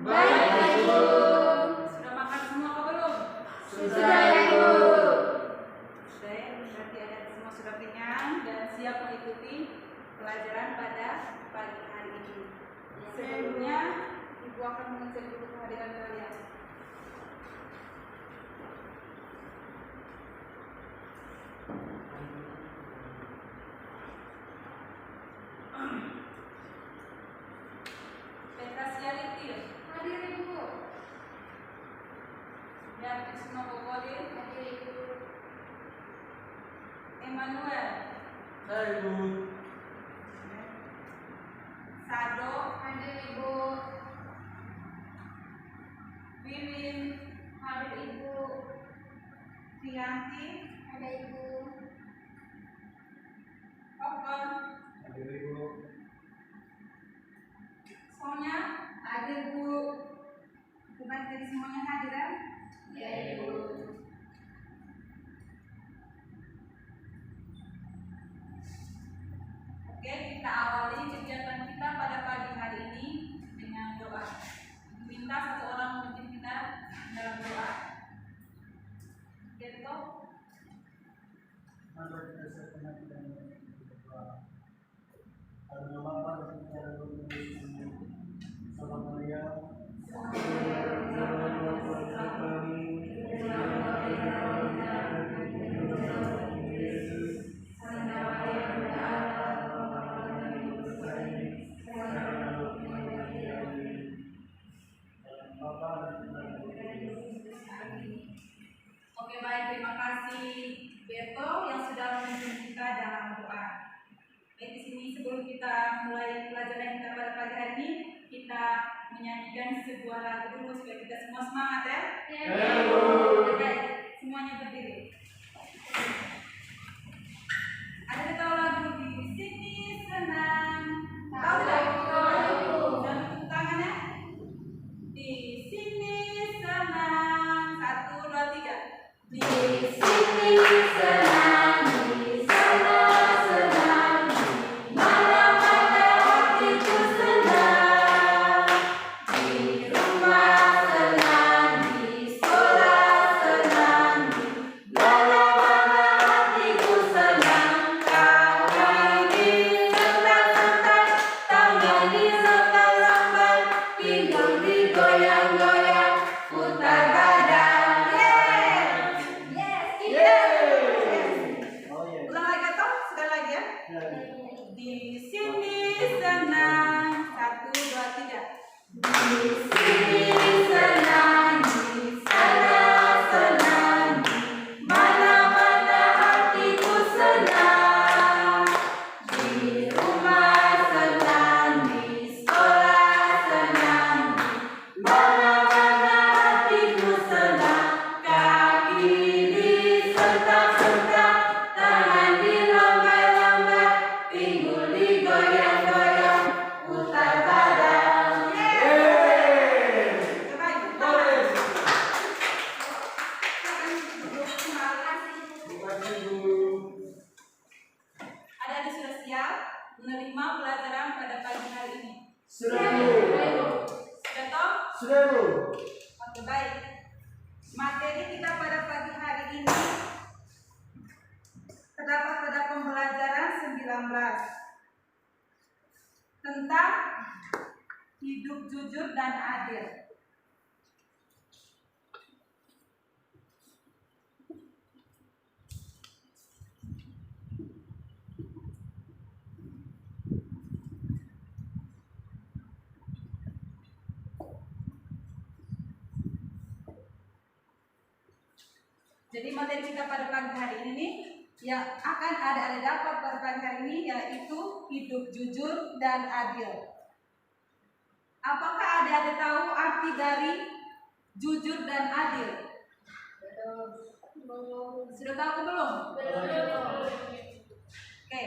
Baik, Ibu. Sudah makan semua apa belum? Sudah, Ibu. Baik, berarti ada semua sudah kenyang dan siap mengikuti pelajaran pada pagi hari ini. Sebelumnya, Ibu akan mengecek dulu kehadiran kalian. Petrasia Litil, Hadir, Ibu. Beatrice Nobogode, Hadir, Ibu. Emmanuel, Hai, Bu. Sado, Hadir, Ibu. Wiwin, Hadir, Ibu. Trianti, Ada, Ibu. Oken, Hadir, Ibu. Sonya, Hadir, Bu. bukan jadi semuanya hadir ya? Ya, Ibu. Oke, kita awali kegiatan kita pada pagi hari ini dengan doa. Minta satu orang memimpin kita dalam doa. Gitu. Mari kita siapkan kita berdoa. Karena Bapa dan Putra dan Roh Kudus. Salam Maria. Oke, baik, terima kasih Beto yang sudah memimpin kita dalam doa. Baik, di sini sebelum kita mulai pelajaran kita pada pagi hari ini, kita menyanyikan sebuah lagu dulu supaya kita semua semangat ya. Ya, Ibu. Oke, semuanya berdiri. Ada yang tahu lagu di sini senang? Tahu tidak? Tahu. Dan tepuk tangannya. Di sini senang. 1, 2, 3. Di sini senang, di sana senang, di mana-mana hatiku senang. Di rumah senang, di sekolah senang, di mana-mana hatiku senang. Kaki disentak-sentak, tangan dilambai-lambai, pinggang digoyang-goyang, putar badan. Oh ya. Ulang lagi atau sekali lagi ya? Di sini senang. 1, 2, 3. Di sini senang, di sana senang, di mana-mana hatiku senang. Di rumah senang, di sekolah senang, di mana-mana hatiku senang. Kaki disentak-sentak, tangan dilambai-lambai, pinggul digoyang-goyang, putar badan. Coba Ibu. Terima kasih, Bu. Ada sudah siap menerima pelajaran pada pagi hari ini? Sudah, Bu. Sudah toh? Sudah, Bu. Oke, baik. Materi kita pada pagi hari ini terdapat pada pembelajaran 19 tentang hidup jujur dan adil. Jadi materi kita pada pagi hari ini yang akan ada dapat pada pagi hari ini yaitu hidup jujur dan adil. Apakah ada tahu arti dari jujur dan adil? Sudah tahu ke belum? Oke.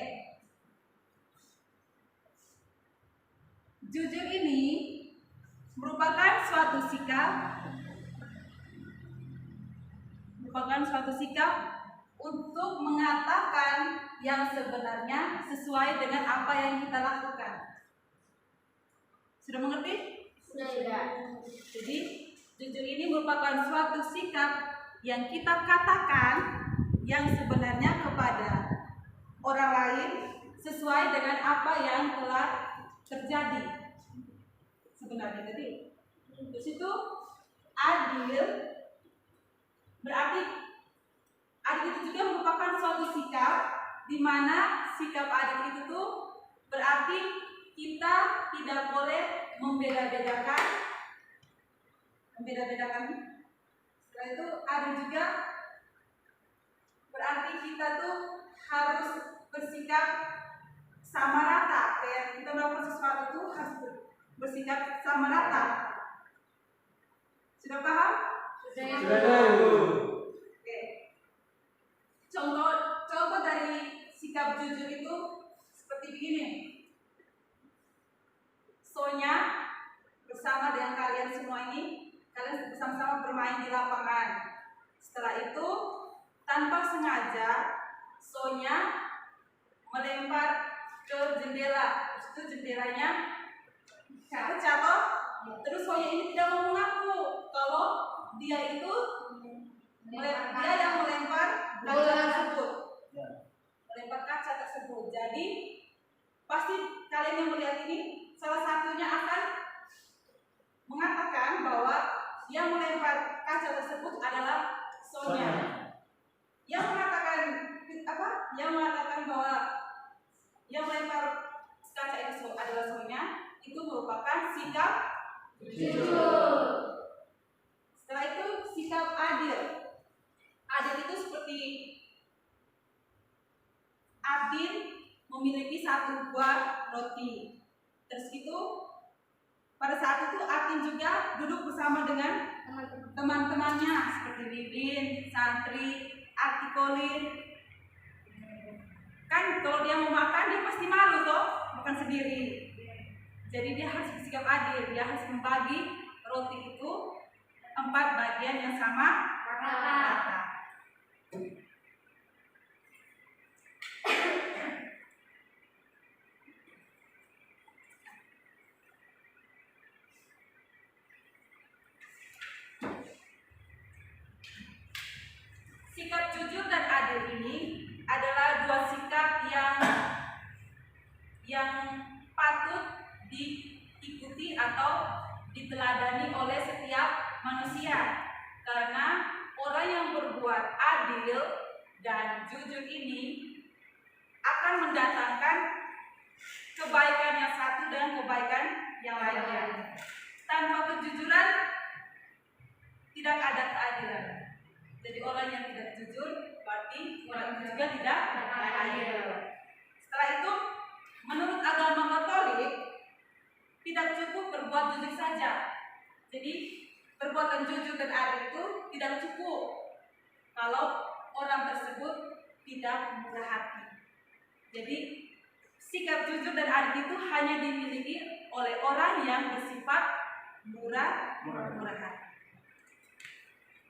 Jujur ini merupakan suatu sikap untuk mengatakan yang sebenarnya sesuai dengan apa yang kita lakukan. Sudah mengerti? Sudah. Jadi jujur ini merupakan suatu sikap yang kita katakan yang sebenarnya kepada orang lain sesuai dengan apa yang telah terjadi sebenarnya tadi. Terus itu adil berarti adil itu juga merupakan suatu sikap di mana sikap adil itu tuh berarti kita tidak boleh membeda-bedakan. Setelah itu adil juga berarti kita tuh harus bersikap sama rata. Kayak kita melakukan sesuatu itu harus bersikap sama rata. Sudah paham? Sudah, Ibu. Oke. Contoh dari sikap jujur itu seperti begini. Sonya bersama dengan kalian semua ini, kalian bersama-sama bermain di lapangan. Setelah itu, tanpa sengaja, Sonya melempar ke jendela. Itu jendelanya pecah toh. Terus Sonya ini tidak mau mengaku kalau dia itu dia yang melempar kaca tersebut. Melempar kaca tersebut. Jadi pasti kalian yang melihat ini salah satunya akan mengatakan bahwa yang melempar kaca tersebut adalah Sonya. Yang mengatakan bahwa yang melempar kaca itu adalah Sonya itu merupakan sikap jujur. Setelah itu sikap adil. Adil itu seperti Adil memiliki satu buah roti. Terus itu pada saat itu Atin juga duduk bersama dengan teman-temannya seperti Bibin, Santri, Artikolin. Kan kalau dia mau makan dia pasti malu toh, makan sendiri. Jadi dia harus bersikap adil, dia harus membagi roti itu 4 bagian yang sama rata. Sikap jujur dan adil ini adalah dua sikap yang patut diikuti atau diteladani oleh setiap manusia, karena orang yang berbuat adil dan jujur ini akan mendatangkan kebaikan yang satu dan kebaikan yang lainnya. Tanpa kejujuran tidak ada keadilan. Jadi orang yang tidak jujur berarti orang itu juga tidak adil. Setelah itu, menurut agama Katolik tidak cukup berbuat jujur saja. Jadi perbuatan jujur dan adil itu tidak cukup kalau orang tersebut tidak murah hati. Jadi sikap jujur dan adil itu hanya dimiliki oleh orang yang bersifat murah hati.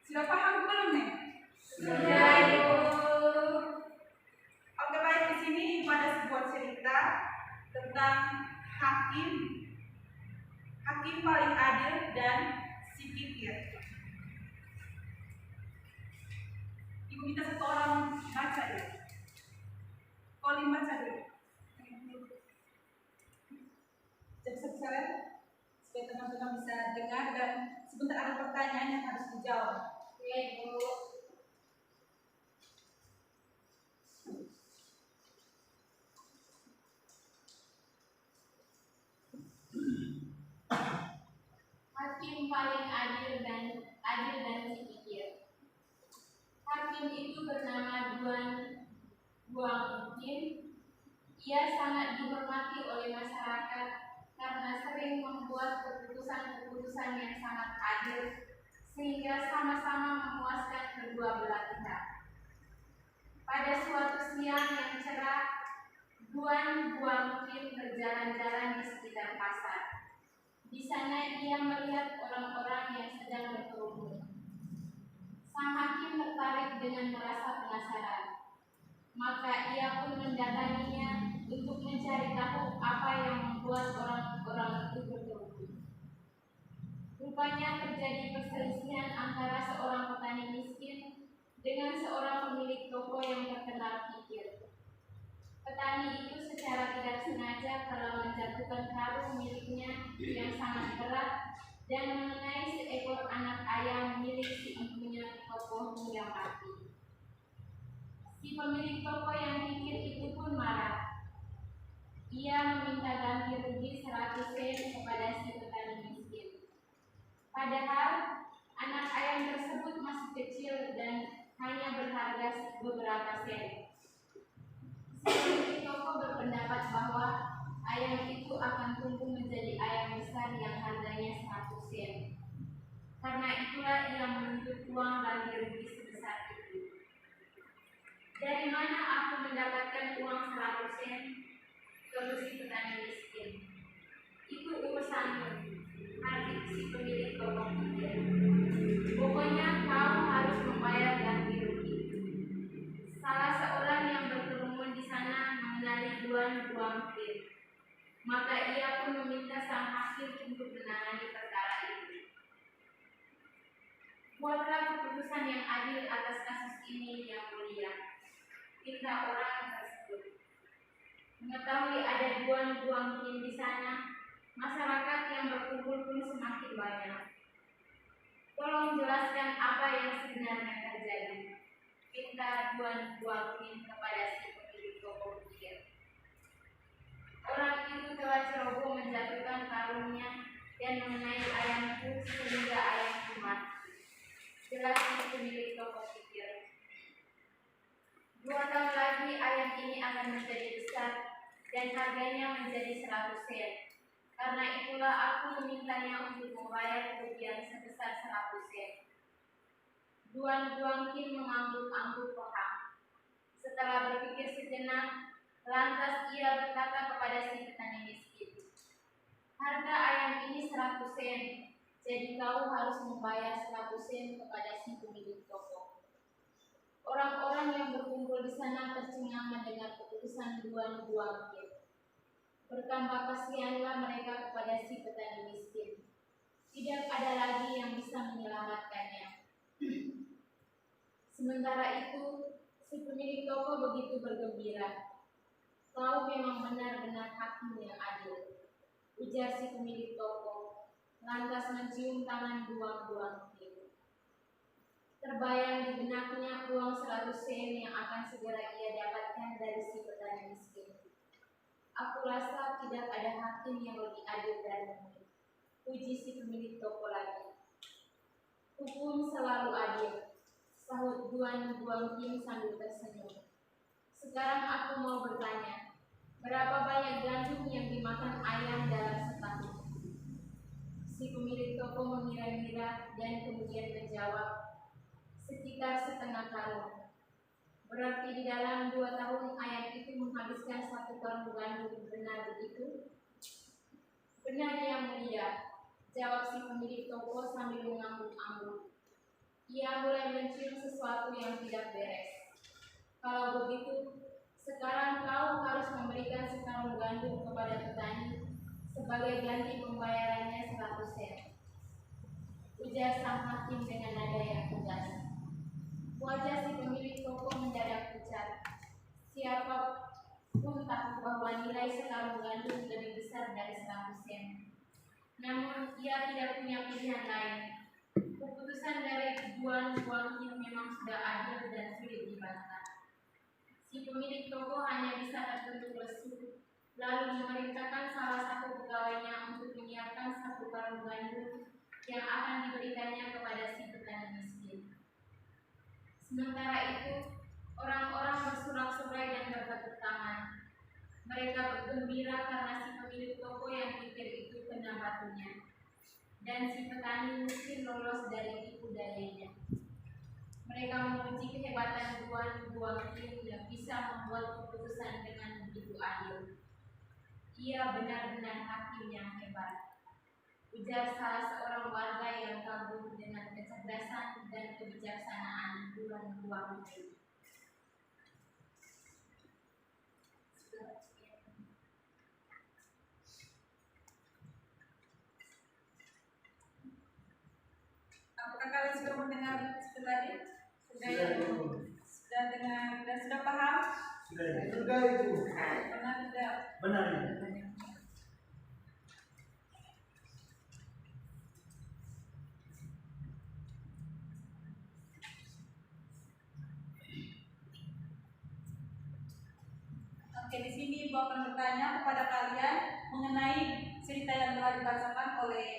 Sudah paham belum nih? Sudah, Ibu. Oke, baik, di sini Ibu ada sebuah cerita tentang hakim paling adil dan si kikir. Ibu minta satu orang baca deh. Kolin baca deh. Cepat-cepat ya, supaya teman-teman bisa dengar dan sebentar ada pertanyaan yang harus dijawab. Ya, Ibu. Hakim paling adil dan sikikir. Hakim itu bernama Duang Mukim. Ia sangat dihormati oleh masyarakat karena sering membuat keputusan-keputusan yang sangat adil sehingga sama-sama memuaskan kedua belah pihak. Pada suatu siang yang cerah, Duang Mukim berjalan-jalan di sekitar pasar. Di sana ia melihat orang-orang yang sedang berkerumun. Sang hakim tertarik dengan merasa penasaran. Maka ia pun mendatanginya untuk mencari tahu apa yang membuat orang-orang itu berkerumun. Rupanya terjadi perselisihan antara seorang petani miskin dengan seorang pemilik toko yang terkenal kikir. Petani itu secara tidak sengaja telah menjatuhkan karung miliknya yang sangat berat dan mengenai seekor anak ayam milik si empunya toko hingga mati. Si pemilik toko yang kikir itu pun marah. Ia meminta ganti rugi 100 sen kepada si petani miskin. Padahal anak ayam tersebut masih kecil dan hanya berharga beberapa sen. Si pemilik toko berpendapat bahwa ayam itu akan tumbuh menjadi ayam besar yang harganya 100 sen. Karena itulah ia menuntut uang ganti rugi sebesar itu. Dari mana aku mendapatkan uang 100 sen? Keluh si petani miskin. Itu urusanmu, hardik si pemilik toko kikir. Pokoknya kau harus membayar ganti rugi. Salah seorang yang berkerumun di sana mengenali Tuan Guangkir. Maka ia pun meminta sang hakim untuk menangani perkara itu. Buatlah keputusan yang adil atas kasus ini yang mulia, pinta orang tersebut. Mengetahui ada Tuan Guangkir di sana, masyarakat yang berkumpul pun semakin banyak. Tolong jelaskan apa yang sebenarnya terjadi, pinta Tuan Guangkir kepada si pemilik toko kikir. Orang itu telah ceroboh menjatuhkan karungnya dan mengenai ayamku sehingga ayamku mati. Jelas si pemilik toko kikir. 2 tahun lagi ayam ini akan menjadi besar dan harganya menjadi 100 sen. Karena itulah aku memintanya untuk membayar kerugian sebesar 100 sen. Tuan Guangkir mengangguk-angguk paham. Setelah berpikir sejenak, lantas ia berkata kepada si petani miskin, harga ayam ini 100 sen, jadi kau harus membayar 100 sen kepada si pemilik toko. Orang-orang yang berkumpul di sana tercengang mendengar keputusan Tuan Guangkir. Bertambah kasihanlah mereka kepada si petani miskin. Tidak ada lagi yang bisa menyelamatkannya. Sementara itu, si pemilik toko begitu bergembira. Kau memang benar-benar hakim yang adil, ujar si pemilik toko, lantas mencium tangan Guangkir. Terbayang di benaknya uang 100 sen yang akan segera ia dapatkan dari si petani miskin. Aku rasa tidak ada hakim yang lebih adil darimu, puji si pemilik toko lagi. Hukum selalu adil, sahut Tuan Guangkir sambil tersenyum. Sekarang aku mau bertanya, berapa banyak gandum yang dimakan ayam dalam setahun? Si pemilik toko mengira-ngira dan kemudian menjawab, sekitar setengah karung. Berarti di dalam 2 tahun ayam itu menghabiskan 1 karung gandum, benar begitu? Benar yang mulia, jawab si pemilik toko sambil mengangguk-angguk. Ia mulai mencium sesuatu yang tidak beres. Kalau begitu, sekarang kau harus memberikan sekarung gandum kepada petani sebagai ganti pembayarannya 100 sen. Ujar sang hakim dengan nada yang tegas. Wajah si pemilik toko mendadak pucat. Siapa pun tahu bahwa nilai sekarung gandum lebih besar dari 100 sen. Namun ia tidak punya pilihan lain. Keputusan dari Tuan Guangkir memang sudah adil dan sulit dibantah. Si pemilik toko hanya bisa tertunduk lesu, lalu memerintahkan salah satu pegawainya untuk menyiapkan 1 karung gandum yang akan diberikannya kepada si petani miskin. Sementara itu, orang-orang bersorak-sorai dan bertepuk tangan. Mereka bergembira karena si pemilik toko yang kikir itu kena batunya, dan si petani miskin lolos dari tipu dayanya. Mereka memuji kehebatan Tuan Guangkir yang bisa membuat keputusan dengan begitu adil. Ia benar-benar hakim yang hebat, ujar salah seorang warga yang kagum dengan kecerdasan dan kebijaksanaan Tuan Guangkir. mendengar setelah ini? Sudah itu. Sudah dengar dan sudah paham? Sudah itu. Sudah itu. Benar tidak? Benar ini. Oke, di sini Ibu akan bertanya kepada kalian mengenai cerita yang telah dibacakan oleh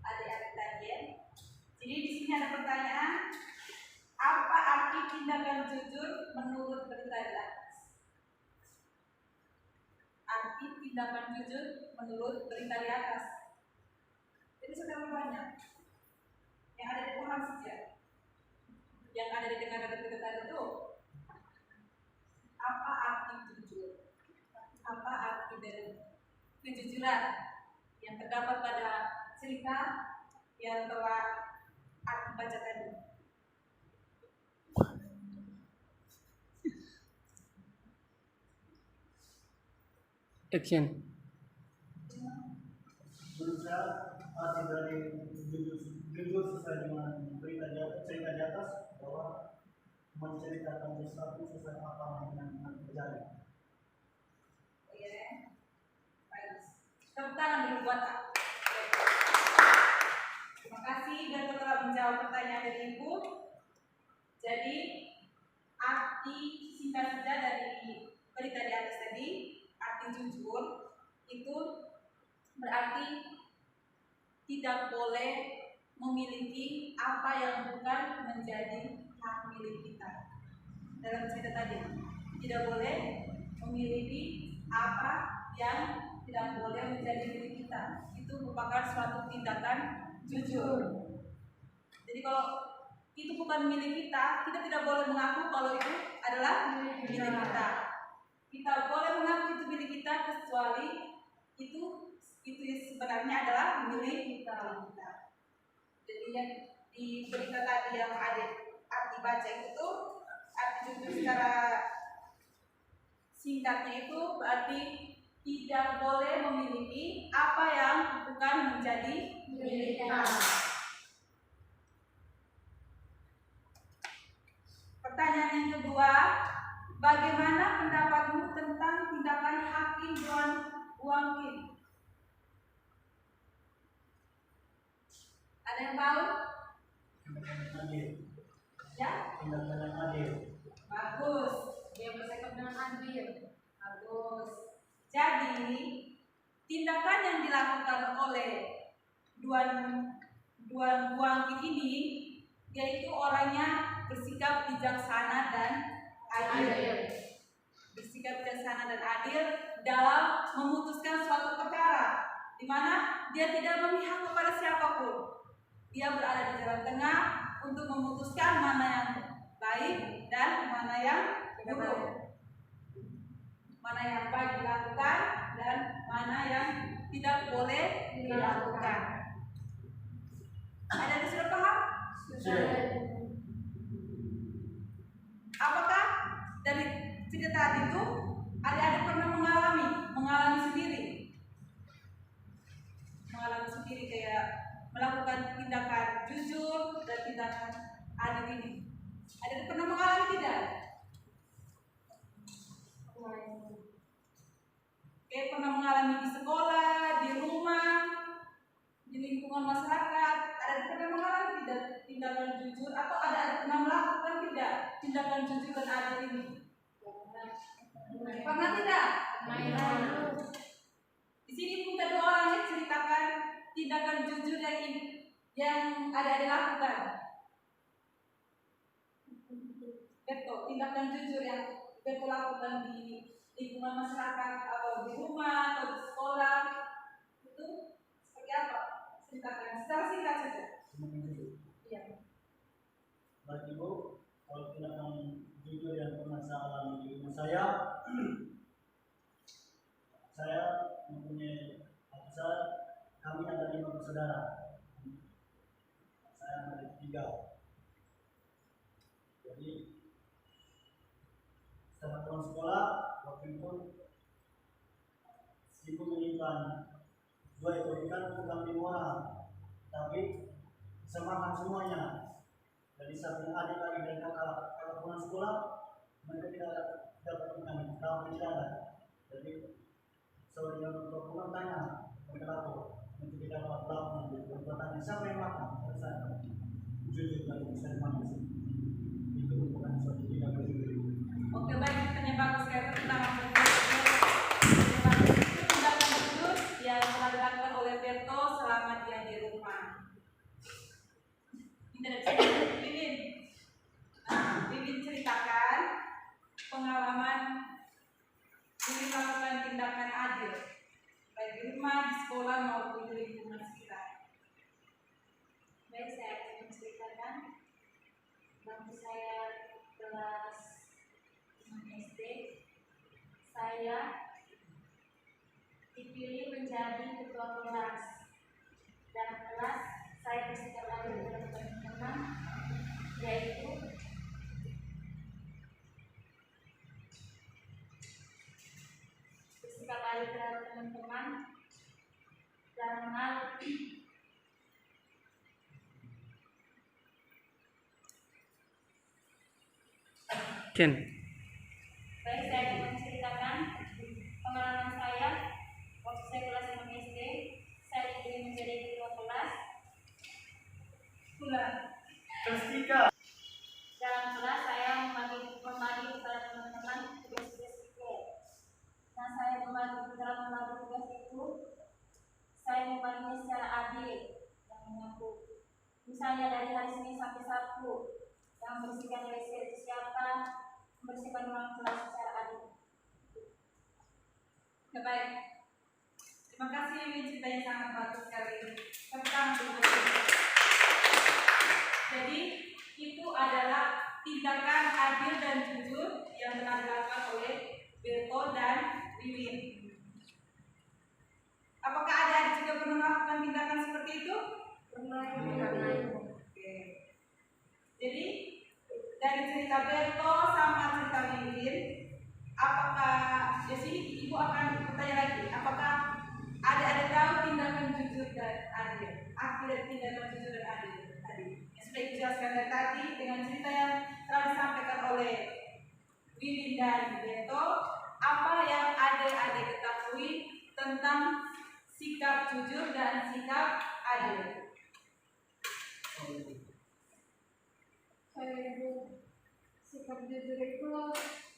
adik-adik tadi ya. Jadi di sini ada pertanyaan, apa arti tindakan jujur menurut berita di atas? Arti tindakan jujur menurut berita di atas. Jadi sudah banyak yang ada di Quran saja, yang ada di dengar berita itu. Apa arti jujur? Apa arti dari kejujuran yang terdapat pada cerita yang telah aku baca tadi? Action. Menurut saya arti dari jujur sesuai dengan berita cerita di atas bahwa menceritakan sesuatu sesuai apa yang terjadi. Ya, baik. Tepuk tangan dulu buat aku. Terima kasih dan telah menjawab pertanyaan dari Ibu. Jadi arti singkat saja dari berita di atas tadi, arti jujur itu berarti tidak boleh memiliki apa yang bukan menjadi hak milik kita. Dalam cerita tadi, tidak boleh memiliki apa yang tidak boleh menjadi milik kita. Itu merupakan suatu tindakan jujur. Jadi kalau itu bukan milik kita, kita tidak boleh mengaku kalau itu adalah milik kita. Kita boleh mengaku itu milik kita kecuali itu sebenarnya adalah milik kita. Jadi yang di berita tadi yang adik arti baca itu arti jujur secara singkatnya itu berarti tidak boleh memiliki apa yang bukan menjadi milik kita. Pertanyaan yang kedua, bagaimana pendapatmu tentang tindakan Hakim John Wangkin? Ada yang tahu? Tindakan adil. Ya? Tindakan yang adil. Bagus. Dia bersikap dengan adil. Bagus. Jadi, tindakan yang dilakukan oleh Duan Wangkin ini yaitu orangnya bersikap bijaksana dan adil. Bersikap bijaksana dan adil dalam memutuskan suatu perkara, di mana dia tidak memihak kepada siapapun. Dia berada di jalan tengah untuk memutuskan mana yang baik dan mana yang buruk, mana yang baik dilakukan dan mana yang tidak boleh dilakukan. Ada yang sudah paham? Apakah dari cerita tadi itu adik-adik pernah mengalami sendiri kayak melakukan tindakan jujur dan tindakan adil ini? Adik pernah mengalami tidak? Kayak pernah mengalami di sekolah, di rumah, di lingkungan masyarakat. Ada pernah mengalami tidak tindakan jujur atau ada pernah melakukan tidak tindakan jujur dan adil ini? Pernah tidak? Di sini pun ada dua orang yang ceritakan tindakan jujur yang ada lakukan. Betul, tindakan jujur yang betul lakukan di lingkungan masyarakat atau di rumah atau di sekolah itu seperti apa? Ceritakan secara singkat saja. Iya. Bagi Ibu, kalau tindakan jujur yang pernah saya alami di rumah saya mempunyai kami ada 5 bersaudara. Saya ada 3. Jadi setelah pulang sekolah, waktu itu ibu menyimpan 2 ekor ikan untuk kami 5 orang, tapi bisa makan semuanya. Jadi samping adik-adik dan kakak kalau pulang sekolah, mereka tidak dapat makan, tahu tidak ada. Jadi saudara untuk pulang tanya, mereka lapor, nanti kita dapat lapor, untuk tanya siapa yang makan, saya jujur dan bisa dimakan. Itu bukan suatu tidak berjujur. Oke, baik, pertanyaan bagus sekali tentang tindakan jujur yang telah dilakukan oleh Berto selama dia di rumah. Bibin ceritakan pengalaman Bibin melakukan tindakan adil baik di rumah, di sekolah maupun di lingkungan sekitar. Baik, saya akan menceritakan waktu saya kelas 6 SD, saya dipilih menjadi ketua kelas. Dalam kelas, saya bersikap adil dengan teman-teman, yaitu bersikap adil terhadap teman-teman dalam hal Ken. Baik, saya akan menceritakan pengalaman saya waktu saya kelas 6 SD. Saya dipilih menjadi ketua kelas. Kelas 3. Dalam kelas saya membagi kepada teman-teman tugas-tugas itu. Nah, saya dalam membagi tugas itu, saya membaginya secara adil dan menyambut. Misalnya dari hari Senin sampai Sabtu, yang membersihkan WC itu siapa, membersihkan ruang kelas secara adil. Ya, baik. Terima kasih, ceritanya sangat bagus sekali. Tentang jadi itu adalah tindakan adil dan jujur yang telah dilakukan oleh Berto dan Wiwin. Apakah adik-adik juga pernah melakukan tindakan seperti itu? Pernah. Oke. Jadi dari cerita Berto sama cerita Wiwin, apakah di sini ibu akan bertanya lagi? Apakah adik-adik tahu tindakan jujur dan adil? Akhir tindakan jujur dan adil tadi yang sudah dijelaskan dari tadi dengan cerita yang telah disampaikan oleh Wiwin dan Berto. Apa yang adik-adik ketahui tentang sikap jujur dan sikap adil? Saya ibu, sikap jujur itu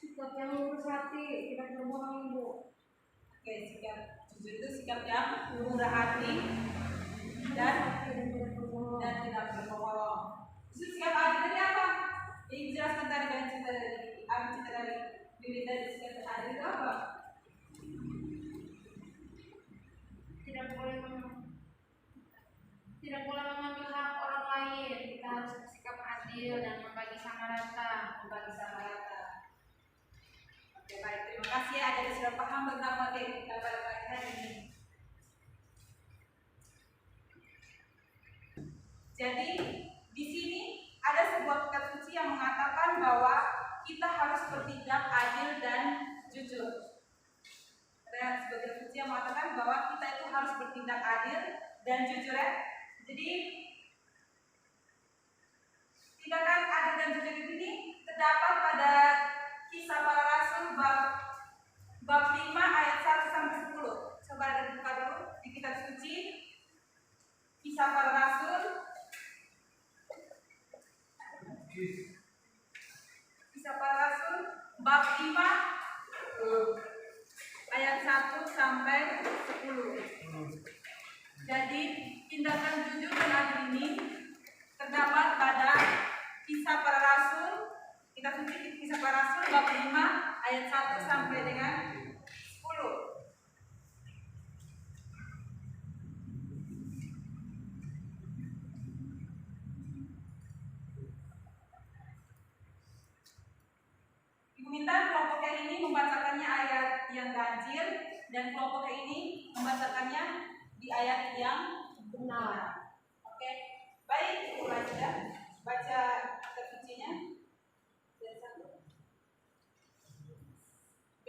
sikap yang lurus hati, tidak berbohong, ibu. Oke, sikap jujur itu sikap yang murah hati dan tidak berbohong. Itu sikap adil tadi apa? Yang dijelaskan tadi dengan cerita dari Wiwin tadi, sikap adil itu apa? Tidak boleh mengambil hak orang lain. Kita harus bersikap adil dan membagi sama rata. Oke, baik, terima kasih ya, adik sudah paham tentang materi kita pada pagi hari ini. Jadi di sini ada sebuah kitab suci yang mengatakan bahwa kita harus bertindak adil dan jujur. Ada sebuah kitab suci yang mengatakan bahwa kita itu harus bertindak adil dan jujur ya. Jadi tindakan adil dan jujur ini terdapat pada Kisah Para Rasul bab 5 ayat 1 sampai 10. Coba ada buka dulu di kitab suci Kisah Para Rasul. Kisah Para Rasul bab 5 ayat 1 sampai 10. Jadi tindakan jujur dan adil ini terdapat pada Kisah Para Rasul, kita suci Kisah Para Rasul bab 5 ayat 1 sampai dengan 10. Ibu minta kelompok yang ini membacakannya ayat yang ganjil dan kelompok yang ini membacakannya di ayat yang benar. Oke, baik, Ibu baca kitab sucinya.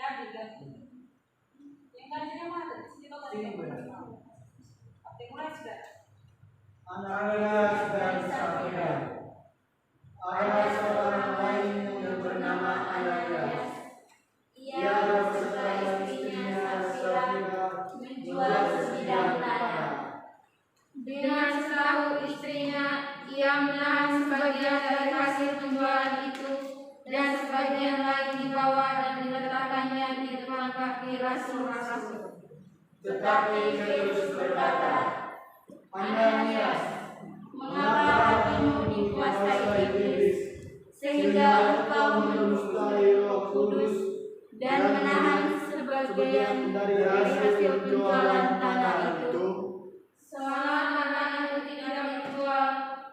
Ganjil. Yang ganjilnya mana? Di sini kok tadi. Oke, mulai sudah. Anak-anak dan saudara, sebagian lain dibawa dan diletakkannya di depan kaki rasul-rasul. Tetapi Petrus berkata, Ananias, Mengapa hatimu dikuasai iblis, sehingga engkau mendustai Roh Kudus dan menahan sebagian dari hasil penjualan tanah itu? Soalnya tanah itu tidak dijual,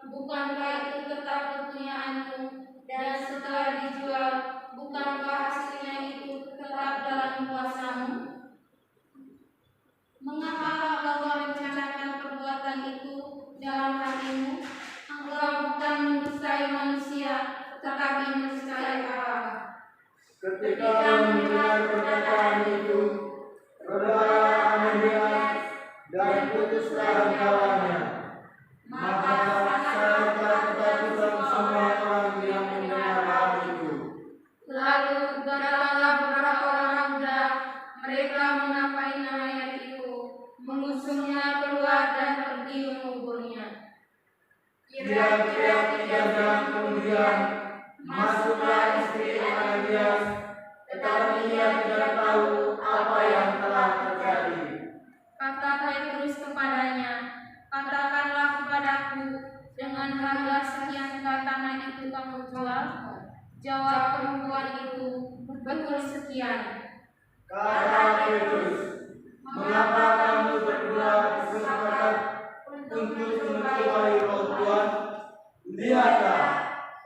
bukankah itu tetap kepunyaanmu? Dan setelah dijual, bukankah hasilnya itu tetap dalam kuasamu? Mengapa engkau merencanakan perbuatan itu dalam hatimu? Engkau bukan mendustai manusia, tetapi mendustai Allah. ketika mendengar perkataan itu, berdoalah Ananias dan putuslah kawannya. Maka serta ketakutan semua orang yang mendengar hal itu. Lalu datanglah beberapa orang muda, mereka menapai mayat itu, mengusungnya keluar dan pergi menguburnya. Kira-kira 3 jam kemudian, masuklah istri Ananias, tetapi ia tidak tahu apa yang telah terjadi. Kata Petrus kepadanya, katakanlah kepadaku, dengan harga sekian tanah itu kamu jual? Jawab perempuan itu, betul sekian. Kata Petrus, mengapa kamu berdua bersepakat untuk mencubai roh Tuhan? Lihatlah,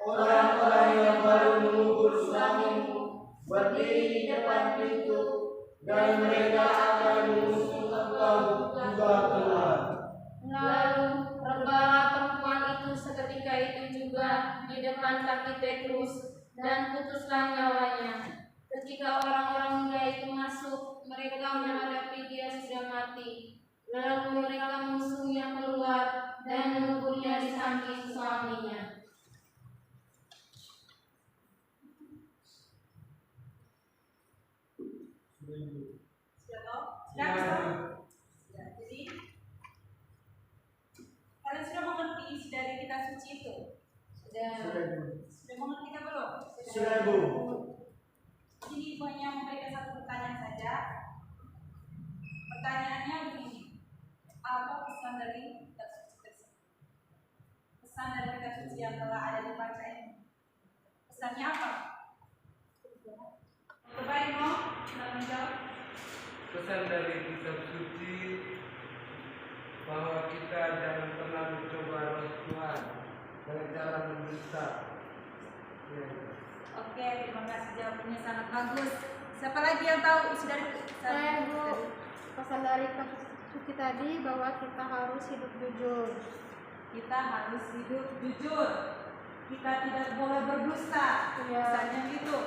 orang-orang yang baru mengubur suamimu berdiri di depan pintu, dan mereka akan mengusung engkau juga keluar. Lalu rebalah perempuan itu seketika itu juga di depan kaki Petrus, dan putuslah nyawanya. Ketika orang-orang muda itu masuk, mereka menghadapi dia sudah mati. Lalu mereka mengusungnya keluar dan menguburnya di samping suaminya. Sudah tahu? Sudah bisa? Sudah. Jadi kalian sudah mengerti isi dari kitab suci itu? Sudah. Sudah mengerti kan belum? Sudah, Bu. Jadi hanya memberikan satu pertanyaan saja. Pertanyaannya begini, apa pesan dari kitab suci tersebut? Pesan dari kitab suci yang telah ada dibaca ini. Pesannya apa? Coba Imo, silakan menjawab. Pesan dari kitab suci bahwa kita jangan pernah mencoba roh Tuhan dengan cara mendusta. Ya. Oke, terima kasih jawabannya sangat bagus. Siapa lagi yang tahu isi dari Saya Bu, pesan dari kitab suci tadi bahwa kita harus hidup jujur. Kita harus hidup jujur. Kita tidak boleh berdusta. Iya. Misalnya gitu.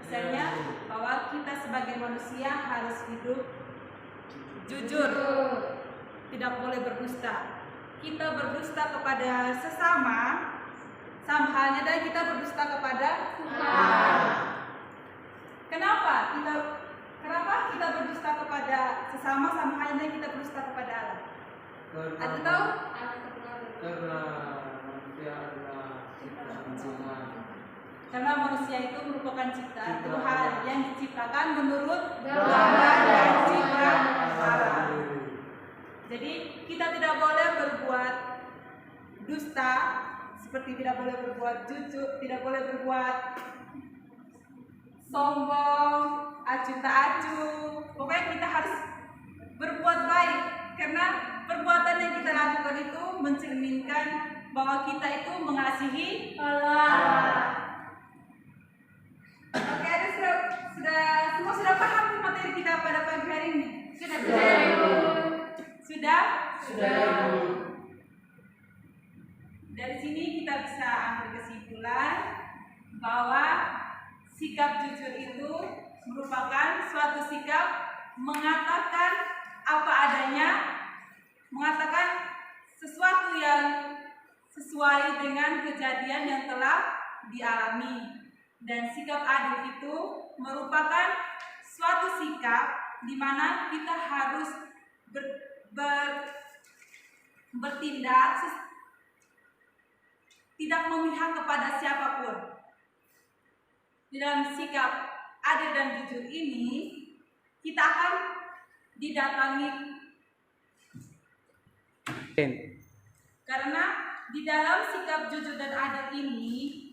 Misalnya bahwa kita sebagai manusia harus hidup jujur. Tidak boleh berdusta. Kita berdusta kepada sesama, sama halnya dan kita berdusta kepada Tuhan. Kenapa kita berdusta kepada sesama sama halnya dan kita berdusta kepada Allah? Ada tahu? Karena manusia adalah ciptaan Tuhan. Karena manusia itu merupakan ciptaan Tuhan yang diciptakan menurut Gambar dan citra Allah. Sendiri. Jadi kita tidak boleh berbuat dusta, seperti tidak boleh berbuat jujur, tidak boleh berbuat sombong, acuh tak acuh. Pokoknya kita harus berbuat baik, karena perbuatan yang kita lakukan itu mencerminkan bahwa kita itu mengasihi Allah. Oke, ada semua sudah paham materi kita pada pagi hari ini? Sudah? Ibu. Dari sini kita bisa ambil kesimpulan bahwa sikap jujur itu merupakan suatu sikap mengatakan apa adanya, mengatakan sesuatu yang sesuai dengan kejadian yang telah dialami. Dan sikap adil itu merupakan suatu sikap di mana kita harus bertindak tidak memihak kepada siapapun. di dalam sikap adil dan jujur ini, kita akan didatangi karena di dalam sikap jujur dan adil ini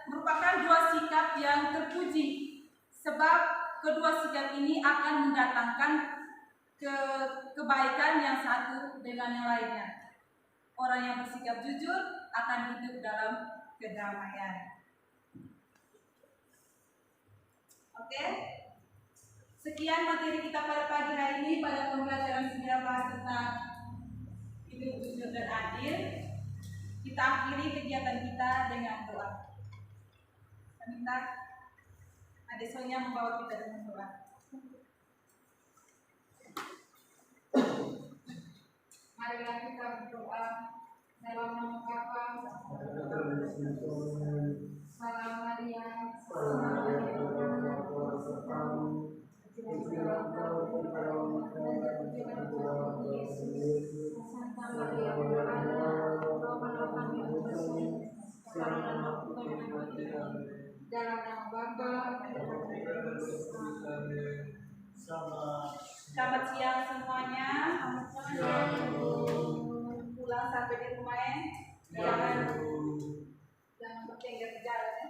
merupakan dua sikap yang terpuji, sebab kedua sikap ini akan mendatangkan kebaikan yang satu dengan yang lainnya. Orang yang bersikap jujur akan hidup dalam kedamaian. Oke? Sekian materi kita pada pagi hari ini pada pembelajaran 19 tentang hidup jujur dan adil. Kita akhiri kegiatan kita dengan doa. Saya minta Adik Sonia membawa kita dengan doa. Marilah kita berdoa dalam nama Bapa, Salam Maria, Santa Maria, dalam nama Bapa, Selamat siang semuanya. Pulang sampai di rumah ya. Jangan bertengger jalan ya.